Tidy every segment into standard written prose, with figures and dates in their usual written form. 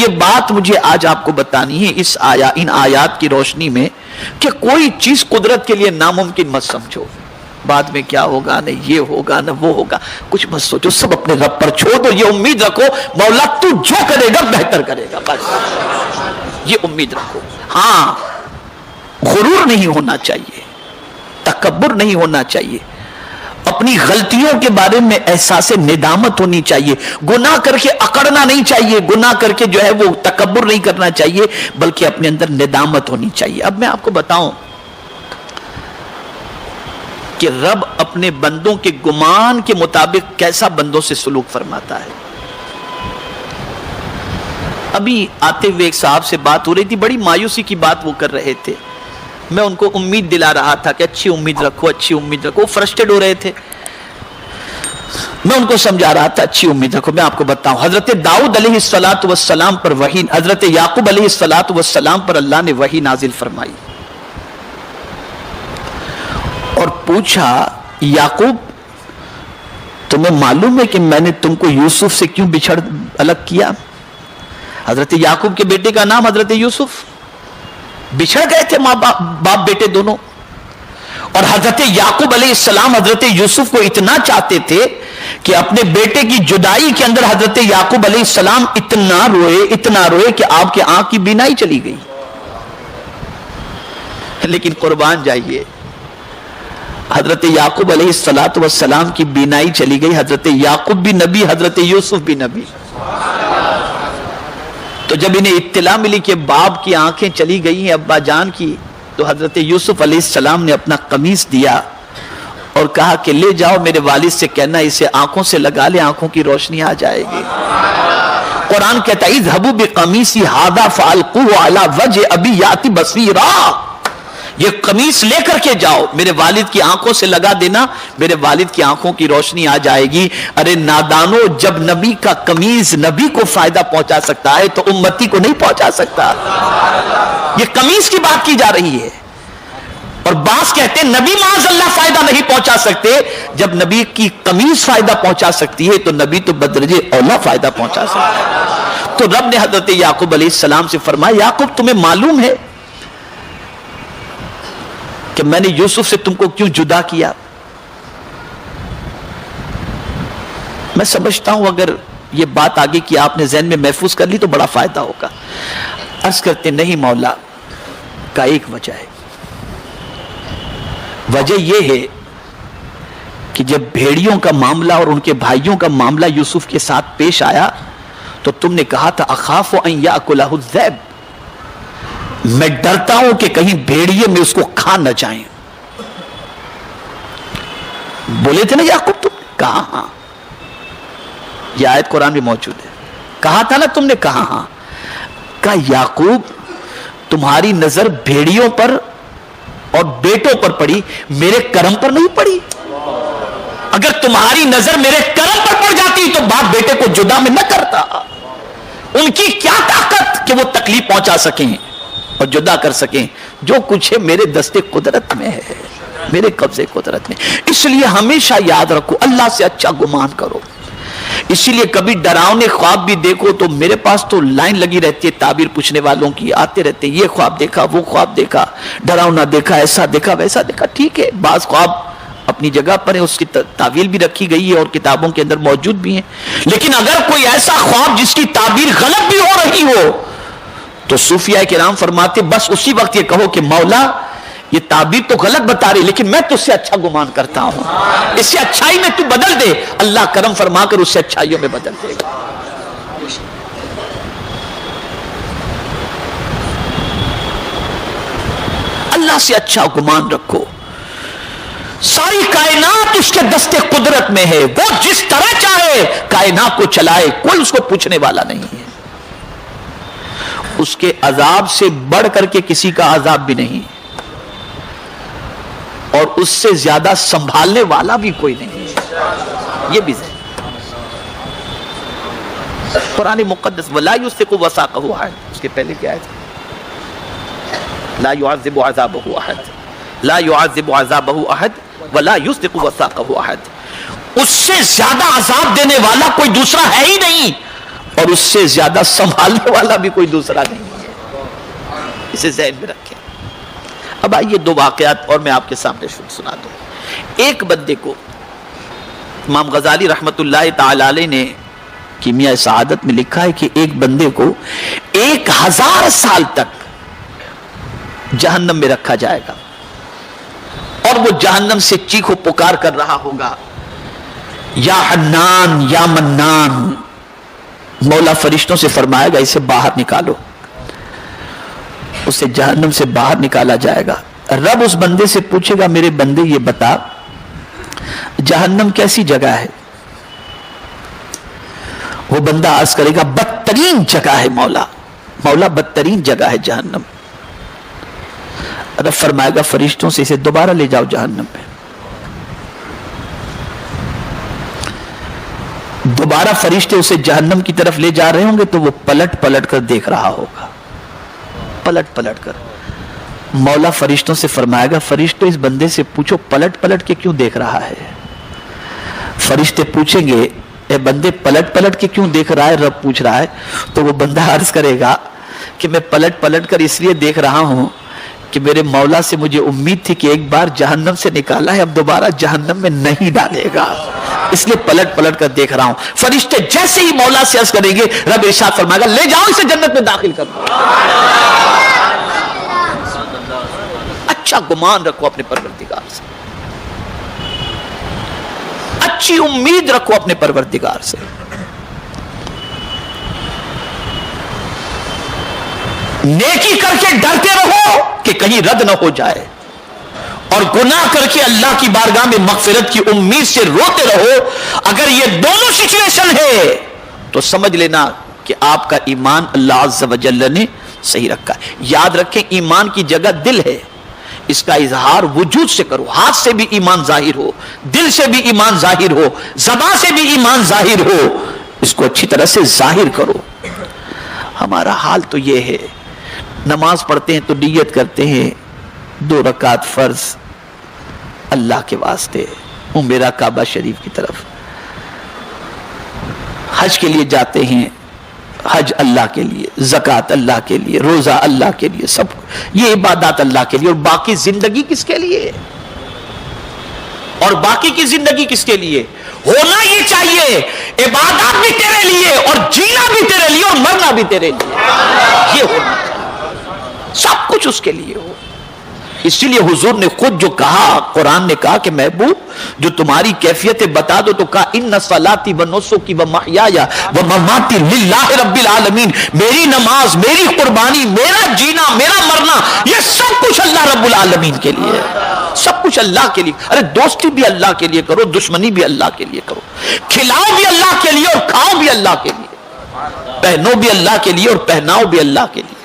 یہ بات مجھے آج آپ کو بتانی ہے ان آیات کی روشنی میں کہ کوئی چیز قدرت کے لیے ناممکن مت سمجھو. بعد میں کیا ہوگا، نہ یہ ہوگا نہ وہ ہوگا، کچھ مت سوچو، سب اپنے رب پر چھوڑ دو. یہ امید رکھو مولا تو جو کرے گا بہتر کرے گا، بس یہ امید رکھو. ہاں غرور نہیں ہونا چاہیے، تکبر نہیں ہونا چاہیے، اپنی غلطیوں کے بارے میں احساس ندامت ہونی چاہیے. گناہ کر کے اکڑنا نہیں چاہیے، گناہ کر کے جو ہے وہ تکبر نہیں کرنا چاہیے، بلکہ اپنے اندر ندامت ہونی چاہیے. اب میں آپ کو بتاؤں کہ رب اپنے بندوں کے گمان کے مطابق کیسا بندوں سے سلوک فرماتا ہے. ابھی آتے ہوئے ایک صاحب سے بات ہو رہی تھی، بڑی مایوسی کی بات وہ کر رہے تھے. میں ان کو امید دلا رہا تھا کہ اچھی امید رکھو، اچھی امید رکھو. وہ فرسٹریٹ ہو رہے تھے، میں ان کو سمجھا رہا تھا اچھی امید رکھو. میں آپ کو بتاؤں، حضرت داؤد علیہ السلام پر وحی، حضرت یعقوب علیہ السلام پر اللہ نے وحی نازل فرمائی اور پوچھا، یعقوب تمہیں معلوم ہے کہ میں نے تم کو یوسف سے کیوں بچھڑ الگ کیا؟ حضرت یعقوب کے بیٹے کا نام حضرت یوسف. بچھڑ گئے تھے ماں باپ بیٹے دونوں، اور حضرت یعقوب علیہ السلام حضرت یوسف کو اتنا چاہتے تھے کہ اپنے بیٹے کی جدائی کے اندر حضرت یعقوب علیہ السلام اتنا روئے کہ آپ کے آنکھ کی بینائی چلی گئی. لیکن قربان جائیے، حضرت یعقوب علیہ السلام کی بینائی چلی گئی. حضرت یعقوب بھی نبی، حضرت یوسف بھی نبی. تو جب انہیں اطلاع ملی کہ باپ کی آنکھیں چلی گئی ہیں ابا جان کی، تو حضرت یوسف علیہ السلام نے اپنا قمیص دیا اور کہا کہ لے جاؤ میرے والد سے کہنا اسے آنکھوں سے لگا لے، آنکھوں کی روشنی آ جائے گی. قرآن کہتا ہے اذهبوا بقمیصی ھذا فالقوه علی وجه ابی یاتی بصیرا، یہ قمیص لے کر کے جاؤ، میرے والد کی آنکھوں سے لگا دینا، میرے والد کی آنکھوں کی روشنی آ جائے گی. ارے نادانو، جب نبی کا قمیص نبی کو فائدہ پہنچا سکتا ہے تو امتی کو نہیں پہنچا سکتا. یہ قمیص کی بات کی جا رہی ہے. اور بعض کہتے ہیں نبی معاذ اللہ فائدہ نہیں پہنچا سکتے. جب نبی کی قمیص فائدہ پہنچا سکتی ہے تو نبی تو بدرجے اولا فائدہ پہنچا سکتا ہے. تو رب نے حضرت یعقوب علیہ السلام سے فرمایا، یعقوب تمہیں معلوم ہے کہ میں نے یوسف سے تم کو کیوں جدا کیا؟ میں سمجھتا ہوں اگر یہ بات آگے کی آپ نے ذہن میں محفوظ کر لی تو بڑا فائدہ ہوگا. عرض کرتے نہیں مولا کا ایک وجہ ہے. وجہ یہ ہے کہ جب بھیڑیوں کا معاملہ اور ان کے بھائیوں کا معاملہ یوسف کے ساتھ پیش آیا تو تم نے کہا تھا اخاف ان یاکلہ الذئب، میں ڈرتا ہوں کہ کہیں بھیڑیے میں اس کو کھا نہ جائیں. بولے تھے نا یعقوب، تم نے کہا ہاں. یہ آیت قرآن میں موجود ہے. کہا تھا نا تم نے، کہا ہاں. کہا یعقوب تمہاری نظر بھیڑیوں پر اور بیٹوں پر پڑی، میرے کرم پر نہیں پڑی. اگر تمہاری نظر میرے کرم پر پڑ جاتی تو باپ بیٹے کو جدا میں نہ کرتا. ان کی کیا طاقت کہ وہ تکلیف پہنچا سکیں اور جدا کر سکیں. جو کچھ ہے میرے دستے قدرت میں ہے، میرے قبضے قدرت میں. اس لیے ہمیشہ یاد رکھو اللہ سے اچھا گمان کرو. اسی لیے کبھی ڈراؤنے خواب بھی دیکھو تو میرے پاس تو لائن لگی رہتی ہے تعبیر پوچھنے والوں کی، آتے رہتے یہ خواب دیکھا، وہ خواب دیکھا، ڈراؤنا دیکھا، ایسا دیکھا، ویسا دیکھا. ٹھیک ہے، بعض خواب اپنی جگہ پر ہے، اس کی تعبیر بھی رکھی گئی ہے اور کتابوں کے اندر موجود بھی ہیں. لیکن اگر کوئی ایسا خواب جس کی تعبیر غلط بھی ہو رہی ہو تو صوفیاء کرام فرماتے بس اسی وقت یہ کہو کہ مولا یہ تعبیر تو غلط بتا رہی لیکن میں تجھ سے اچھا گمان کرتا ہوں، اس سے اچھائی میں تو بدل دے. اللہ کرم فرما کر اس سے اچھائیوں میں بدل دے گا. اللہ سے اچھا گمان رکھو. ساری کائنات اس کے دستے قدرت میں ہے، وہ جس طرح چاہے کائنات کو چلائے، کوئی اس کو پوچھنے والا نہیں ہے. اس کے عذاب سے بڑھ کر کے کسی کا عذاب بھی نہیں اور اس سے زیادہ سنبھالنے والا بھی کوئی نہیں. یہ بھی ہے قرآن مقدس. وَلَا يُوثِقُ وَثَاقَهُ أَحَدٌ، اس کے پہلے کیا ہے؟ لا يعذب عذابه احد، لا يعذب عذابه احد ولا يصدق وثاقه احد. اس سے زیادہ عذاب دینے والا کوئی دوسرا ہے ہی نہیں اور اس سے زیادہ سنبھالنے والا بھی کوئی دوسرا نہیں ہے. اسے ذہن میں رکھیں. اب آئیے دو واقعات اور میں آپ کے سامنے سنا دوں. ایک بندے کو امام غزالی رحمت اللہ تعالی علیہ نے کیمیاء سعادت میں لکھا ہے کہ ایک بندے کو 1000 سال تک جہنم میں رکھا جائے گا اور وہ جہنم سے چیخ و پکار کر رہا ہوگا یا حنان یا منان. مولا فرشتوں سے فرمائے گا اسے باہر نکالو. اسے جہنم سے باہر نکالا جائے گا. رب اس بندے سے پوچھے گا میرے بندے یہ بتا جہنم کیسی جگہ ہے؟ وہ بندہ عرض کرے گا بدترین جگہ ہے مولا. مولا بدترین جگہ ہے جہنم. رب فرمائے گا فرشتوں سے اسے دوبارہ لے جاؤ جہنم میں. دوبارہ فرشتے اسے جہنم کی طرف لے جا رہے ہوں گے تو وہ پلٹ پلٹ کر دیکھ رہا ہوگا. پلٹ پلٹ کر. مولا فرشتوں سے فرمائے گا فرشتوں اس بندے سے پوچھو پلٹ پلٹ کے کیوں دیکھ رہا ہے؟ فرشتے پوچھیں گے اے بندے پلٹ پلٹ کے کیوں دیکھ رہا ہے؟ رب پوچھ رہا ہے. تو وہ بندہ عرض کرے گا کہ میں پلٹ پلٹ کر اس لیے دیکھ رہا ہوں کہ میرے مولا سے مجھے امید تھی کہ ایک بار جہنم سے نکالا ہے اب دوبارہ جہنم میں نہیں ڈالے گا, اس لیے پلٹ پلٹ کر دیکھ رہا ہوں. فرشتے جیسے ہی مولا سے عرض کریں گے رب ارشاد فرمائے گا لے جاؤ اسے جنت میں داخل کر دو. اچھا گمان رکھو اپنے پروردگار سے, اچھی امید رکھو اپنے پروردگار سے. نیکی کر کے ڈرتے رہو کہ کہیں رد نہ ہو جائے, اور گناہ کر کے اللہ کی بارگاہ میں مغفرت کی امید سے روتے رہو. اگر یہ دونوں سچویشن ہے تو سمجھ لینا کہ آپ کا ایمان اللہ عز و جل نے صحیح رکھا ہے. یاد رکھیں ایمان کی جگہ دل ہے, اس کا اظہار وجود سے کرو. ہاتھ سے بھی ایمان ظاہر ہو, دل سے بھی ایمان ظاہر ہو, زبان سے بھی ایمان ظاہر ہو, اس کو اچھی طرح سے ظاہر کرو. ہمارا حال تو یہ ہے, نماز پڑھتے ہیں تو نیت کرتے ہیں 2 رکعت فرض اللہ کے واسطے, میرا کعبہ شریف کی طرف. حج کے لیے جاتے ہیں, حج اللہ کے لیے, زکوٰۃ اللہ کے لیے, روزہ اللہ کے لیے, سب یہ عبادات اللہ کے لیے. اور باقی زندگی کس کے لیے؟ اور باقی کی زندگی کس کے لیے؟ ہونا یہ چاہیے عبادات بھی تیرے لیے اور جینا بھی تیرے لیے اور مرنا بھی تیرے لیے. یہ ہونا چاہیے, سب کچھ اس کے لیے ہو. اسی لیے حضور نے خود جو کہا, قرآن نے کہا کہ محبوب جو تمہاری کیفیتیں بتا دو, تو کہا ان صلاتی و نسکی و محیای و مماتی للہ رب العالمین. میری نماز, میری قربانی, میرا جینا, میرا مرنا, یہ سب کچھ اللہ رب العالمین کے لیے, سب کچھ اللہ کے لیے. ارے دوستی بھی اللہ کے لیے کرو, دشمنی بھی اللہ کے لیے کرو, کھلاؤ بھی اللہ کے لیے اور کھاؤ بھی اللہ کے لیے, پہنو بھی اللہ کے لیے اور پہناؤ بھی اللہ کے لیے,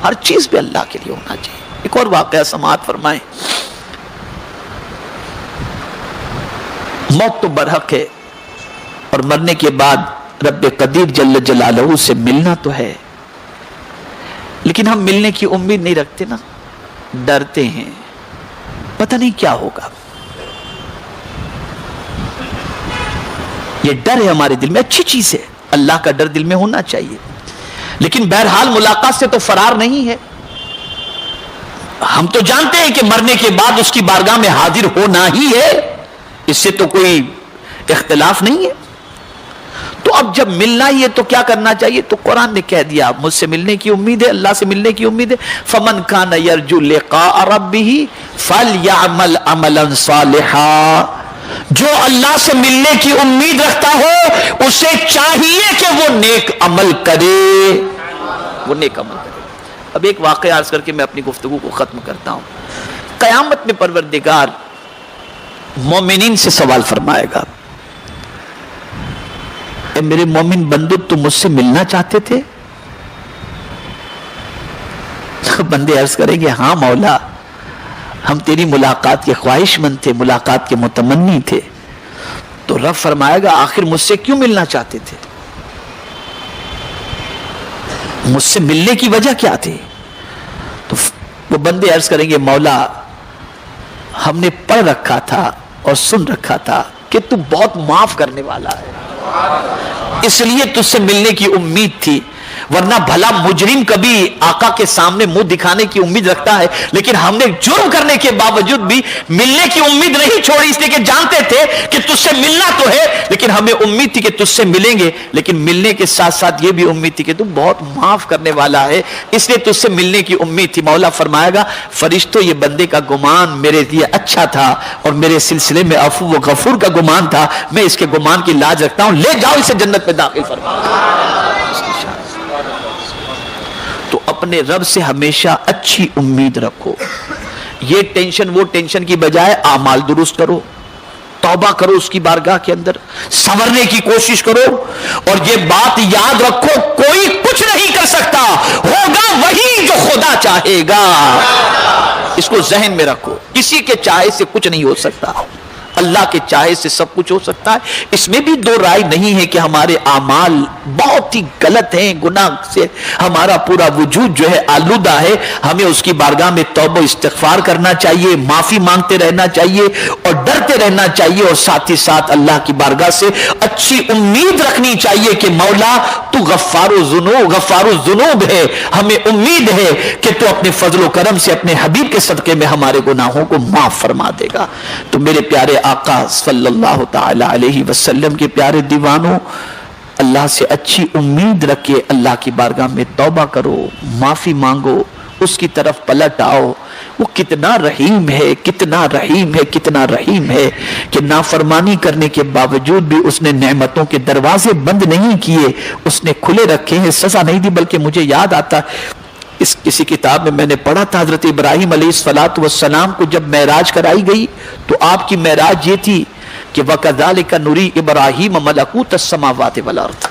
ہر چیز بھی اللہ کے لیے ہونا چاہیے. ایک اور واقعہ سماعت فرمائیں. موت تو برحق ہے اور مرنے کے بعد رب قدیر جل جلالہ سے ملنا تو ہے, لیکن ہم ملنے کی امید نہیں رکھتے نا, ڈرتے ہیں پتہ نہیں کیا ہوگا. یہ ڈر ہے ہمارے دل میں, اچھی چیز ہے, اللہ کا ڈر دل میں ہونا چاہیے, لیکن بہرحال ملاقات سے تو فرار نہیں ہے. ہم تو جانتے ہیں کہ مرنے کے بعد اس کی بارگاہ میں حاضر ہونا ہی ہے, اس سے تو کوئی اختلاف نہیں ہے. تو اب جب ملنا ہی ہے تو کیا کرنا چاہیے؟ تو قرآن نے کہہ دیا مجھ سے ملنے کی امید ہے, اللہ سے ملنے کی امید ہے. فمن کان یرجو لقاء ربہ فلیعمل عملا صالحا. جو اللہ سے ملنے کی امید رکھتا ہو اسے چاہیے کہ وہ نیک عمل کرے, وہ نیک عمل کرے. اب ایک واقعہ عرض کر کے میں اپنی گفتگو کو ختم کرتا ہوں. قیامت میں پروردگار مومنین سے سوال فرمائے گا, اے میرے مومن بندو تم مجھ سے ملنا چاہتے تھے؟ بندے عرض کریں گے ہاں مولا, ہم تیری ملاقات کے خواہش مند تھے, ملاقات کے متمنی تھے. تو رب فرمائے گا آخر مجھ سے کیوں ملنا چاہتے تھے؟ مجھ سے ملنے کی وجہ کیا تھی؟ تو وہ بندے عرض کریں گے مولا ہم نے پڑھ رکھا تھا اور سن رکھا تھا کہ تو بہت معاف کرنے والا ہے, اس لیے تجھ سے ملنے کی امید تھی، ورنہ بھلا مجرم کبھی آقا کے سامنے منہ دکھانے کی امید رکھتا ہے؟ لیکن ہم نے جرم کرنے کے باوجود بھی ملنے کی امید نہیں چھوڑی، اس لیے کہ جانتے تھے کہ تجھ سے ملنا تو ہے، لیکن ہمیں امید تھی کہ تجھ سے ملیں گے، لیکن ملنے کے ساتھ ساتھ یہ بھی امید تھی کہ تو بہت معاف کرنے والا ہے، اس لیے تجھ سے ملنے کی امید تھی۔ مولا فرمائے گا فرشتوں یہ بندے کا گمان میرے لیے اچھا تھا اور میرے سلسلے میں عفو و غفور کا گمان تھا، میں اس کے گمان کی لاج رکھتا ہوں، لے جاؤ اسے جنت میں داخل فرما۔ تو اپنے رب سے ہمیشہ اچھی امید رکھو، یہ ٹینشن وہ ٹینشن کی بجائے اعمال درست کرو، توبہ کرو اس کی بارگاہ کے اندر، سنورنے کی کوشش کرو، اور یہ بات یاد رکھو کوئی کچھ نہیں کر سکتا، ہوگا وہی جو خدا چاہے گا، اس کو ذہن میں رکھو، کسی کے چاہے سے کچھ نہیں ہو سکتا، اللہ کے چاہے سے سب کچھ ہو سکتا ہے۔ اس میں بھی دو رائے نہیں ہے کہ ہمارے اعمال بہت ہی غلط ہیں، گناہ سے ہمارا پورا وجود جو ہے آلودہ ہے، ہمیں اس کی بارگاہ میں توبہ استغفار کرنا چاہیے، معافی مانگتے رہنا چاہیے اور ڈرتے رہنا چاہیے، اور ساتھ ہی ساتھ اللہ کی بارگاہ سے اچھی امید رکھنی چاہیے کہ مولا تو غفار الذنوب ہے، ہمیں امید ہے کہ تو اپنے فضل و کرم سے اپنے حبیب کے صدقے میں ہمارے گناہوں کو معاف فرما دے گا۔ تو میرے پیارے آقا صلی اللہ تعالی علیہ وسلم کے پیارے دیوانوں، اللہ سے اچھی امید رکھے، اللہ کی بارگاہ میں توبہ کرو، معافی مانگو، اس کی طرف پلٹ آؤ، وہ کتنا رحیم ہے، کتنا رحیم ہے، کتنا رحیم ہے کہ نافرمانی کرنے کے باوجود بھی اس نے نعمتوں کے دروازے بند نہیں کیے، اس نے کھلے رکھے ہیں، سزا نہیں دی۔ بلکہ مجھے یاد آتا کسی کتاب میں نے پڑھا تھا، حضرت ابراہیم علیہ السلام کو جب معراج کرائی گئی تو آپ کی معراج یہ تھی کہ وَكَذَلِكَ نُرِي إِبْرَاهِيمَ مَلَكُوتَ السَّمَاوَاتِ وَالْأَرْضِ،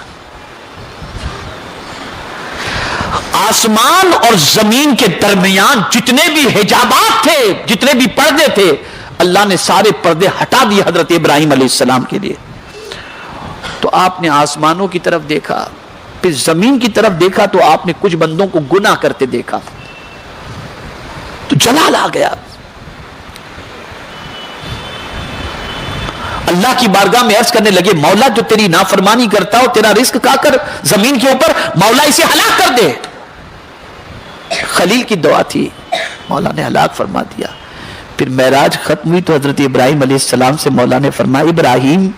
آسمان اور زمین کے درمیان جتنے بھی حجابات تھے، جتنے بھی پردے تھے، اللہ نے سارے پردے ہٹا دیے حضرت ابراہیم علیہ السلام کے لیے۔ تو آپ نے آسمانوں کی طرف دیکھا، پھر زمین کی طرف دیکھا، تو آپ نے کچھ بندوں کو گناہ کرتے دیکھا، تو جلال آ گیا۔ اللہ کی بارگاہ میں عرض کرنے لگے مولا جو تیری نافرمانی کرتا ہو، تیرا رزق کھا کر زمین کے اوپر، مولا اسے ہلاک کر دے۔ خلیل کی دعا تھی، مولا نے ہلاک فرما دیا۔ پھر معراج ختم ہوئی تو حضرت ابراہیم علیہ السلام سے مولا نے فرمایا ابراہیم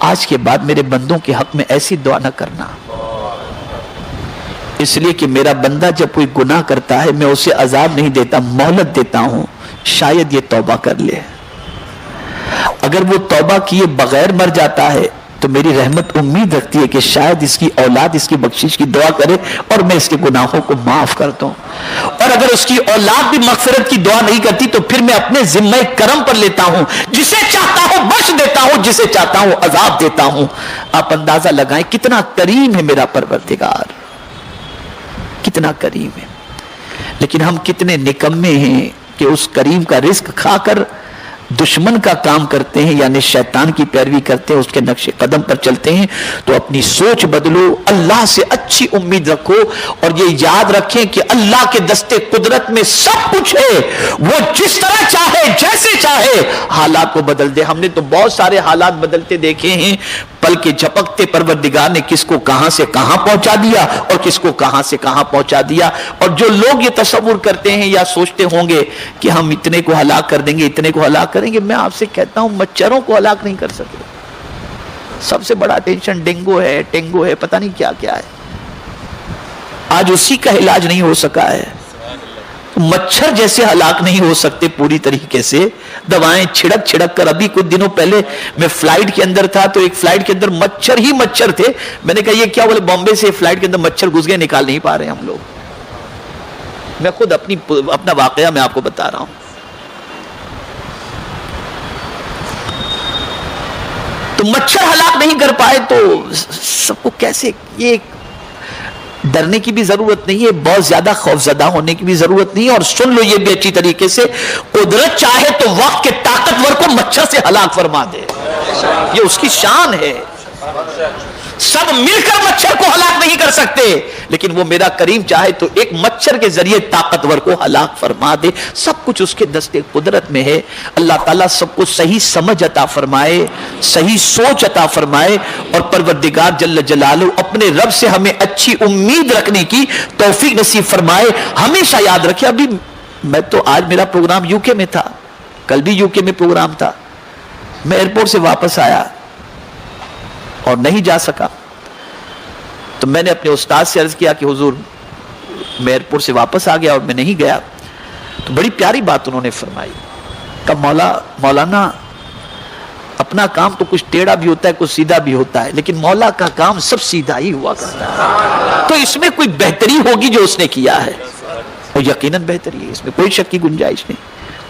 آج کے بعد میرے بندوں کے حق میں ایسی دعا نہ کرنا، اس لیے کہ میرا بندہ جب کوئی گناہ کرتا ہے میں اسے عذاب نہیں دیتا، مہلت دیتا ہوں، شاید یہ توبہ کر لے، اگر وہ توبہ کیے بغیر مر جاتا ہے تو میری رحمت امید رکھتی ہے کہ شاید اس کی اولاد اس کی بخشش کی دعا کرے اور میں اس کے گناہوں کو معاف کر دوں، اور اگر اس کی اولاد بھی مغفرت کی دعا نہیں کرتی تو پھر میں اپنے ذمہ کرم پر لیتا ہوں، جسے چاہتا ہوں بخش دیتا ہوں، جسے چاہتا ہوں عذاب دیتا ہوں۔ آپ اندازہ لگائیں کتنا کریم ہے میرا پروردگار، کتنا کریم ہے، لیکن ہم کتنے نکمے ہیں کہ اس کریم کا رزق کھا کر دشمن کا کام کرتے ہیں، یعنی شیطان کی پیروی کرتے ہیں، اس کے نقش قدم پر چلتے ہیں۔ تو اپنی سوچ بدلو، اللہ سے اچھی امید رکھو، اور یہ یاد رکھیں کہ اللہ کے دستے قدرت میں سب کچھ ہے، وہ جس طرح چاہے جیسے چاہے حالات کو بدل دے۔ ہم نے تو بہت سارے حالات بدلتے دیکھے ہیں، پل کے جھپکتے پروردگار نے کس کو کہاں سے کہاں پہنچا دیا اور کس کو کہاں سے کہاں پہنچا دیا۔ اور جو لوگ یہ تصور کرتے ہیں یا سوچتے ہوں گے کہ ہم اتنے کو ہلاک کر دیں گے، اتنے کو ہلاک کریں گے، میں آپ سے کہتا ہوں مچھروں کو ہلاک نہیں کر سکتے۔ سب سے بڑا ٹینشن ڈینگو ہے، پتہ نہیں کیا کیا ہے، آج اسی کا علاج نہیں ہو سکا ہے۔ مچھر جیسے ہلاک نہیں ہو سکتے پوری طریقے سے، دوائیں چھڑک کر۔ ابھی کچھ دنوں پہلے میں فلائٹ کے اندر تھا تو ایک فلائٹ کے اندر مچھر ہی مچھر تھے، میں نے کہا یہ کیا، بولے بامبے سے فلائٹ کے اندر مچھر گھس گئے، نکال نہیں پا رہے ہم لوگ۔ میں خود اپنا واقعہ میں آپ کو بتا رہا ہوں۔ تو مچھر ہلاک نہیں کر پائے تو سب کو کیسے، یہ ڈرنے کی بھی ضرورت نہیں ہے، بہت زیادہ خوفزدہ ہونے کی بھی ضرورت نہیں ہے، اور سن لو یہ بھی اچھی طریقے سے، قدرت چاہے تو وقت کے طاقتور کو مچھر سے ہلاک فرما دے، یہ اس کی شان ہے۔ سب مل کر مچھر کو ہلاک نہیں کر سکتے، لیکن وہ میرا کریم چاہے تو ایک مچھر کے ذریعے طاقتور کو ہلاک فرما دے. سب کچھ اس کے دستے قدرت میں ہے. اللہ تعالیٰ سب کو صحیح سمجھ عطا فرمائے, صحیح سوچ عطا فرمائے, اور پروردگار جل جلالہ اپنے رب سے ہمیں اچھی امید رکھنے کی توفیق نصیب فرمائے. ہمیشہ یاد رکھے, ابھی میں تو آج میرا پروگرام یو کے میں تھا, کل بھی یو کے میں پروگرام تھا, میں ایئرپورٹ سے واپس آیا اور نہیں جا سکا, تو میں نے اپنے استاد سے عرض کیا کہ حضور میں ایئرپورٹ سے واپس آ گیا اور میں نہیں گیا. تو بڑی پیاری بات انہوں نے فرمائی, کہ مولانا اپنا کام تو کچھ ٹیڑھا بھی ہوتا ہے, کچھ سیدھا بھی ہوتا ہے, لیکن مولا کا کام سب سیدھا ہی ہوا کرتا ہے, تو اس میں کوئی بہتری ہوگی جو اس نے کیا ہے, وہ یقیناً بہتری ہے, اس میں کوئی شک کی گنجائش نہیں,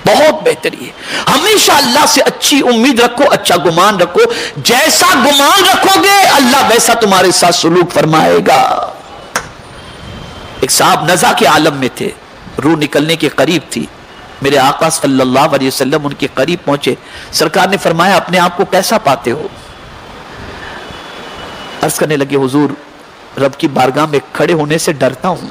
بہت بہتری ہے. ہمیشہ اللہ سے اچھی امید رکھو, اچھا گمان رکھو, جیسا گمان رکھو گے اللہ ویسا تمہارے ساتھ سلوک فرمائے گا. ایک صاحب نزا کے عالم میں تھے, روح نکلنے کے قریب تھی, میرے آقا صلی اللہ علیہ وسلم ان کے قریب پہنچے. سرکار نے فرمایا اپنے آپ کو کیسا پاتے ہو؟ عرض کرنے لگے حضور رب کی بارگاہ میں کھڑے ہونے سے ڈرتا ہوں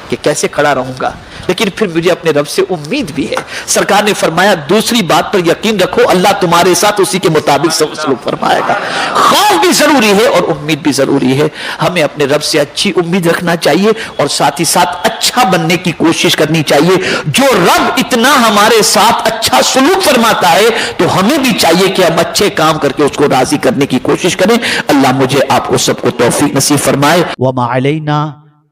کہ کیسے کھڑا رہوں گا, لیکن پھر مجھے اپنے رب سے امید بھی ہے. سرکار نے فرمایا دوسری بات پر یقین رکھو, اللہ تمہارے ساتھ اسی کے مطابق سلوک فرمائے گا. خوف بھی ضروری ہے اور امید بھی ضروری ہے. ہمیں اپنے رب سے اچھی امید رکھنا چاہیے اور ساتھ ہی ساتھ اچھا بننے کی کوشش کرنی چاہیے. جو رب اتنا ہمارے ساتھ اچھا سلوک فرماتا ہے تو ہمیں بھی چاہیے کہ ہم اچھے کام کر کے اس کو راضی کرنے کی کوشش کریں. اللہ مجھے آپ کو سب کو توفیق نصیب فرمائے. وما علینا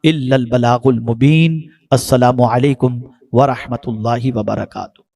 الا البلاغ المبین. السلام علیکم ورحمۃ اللہ وبرکاتہ.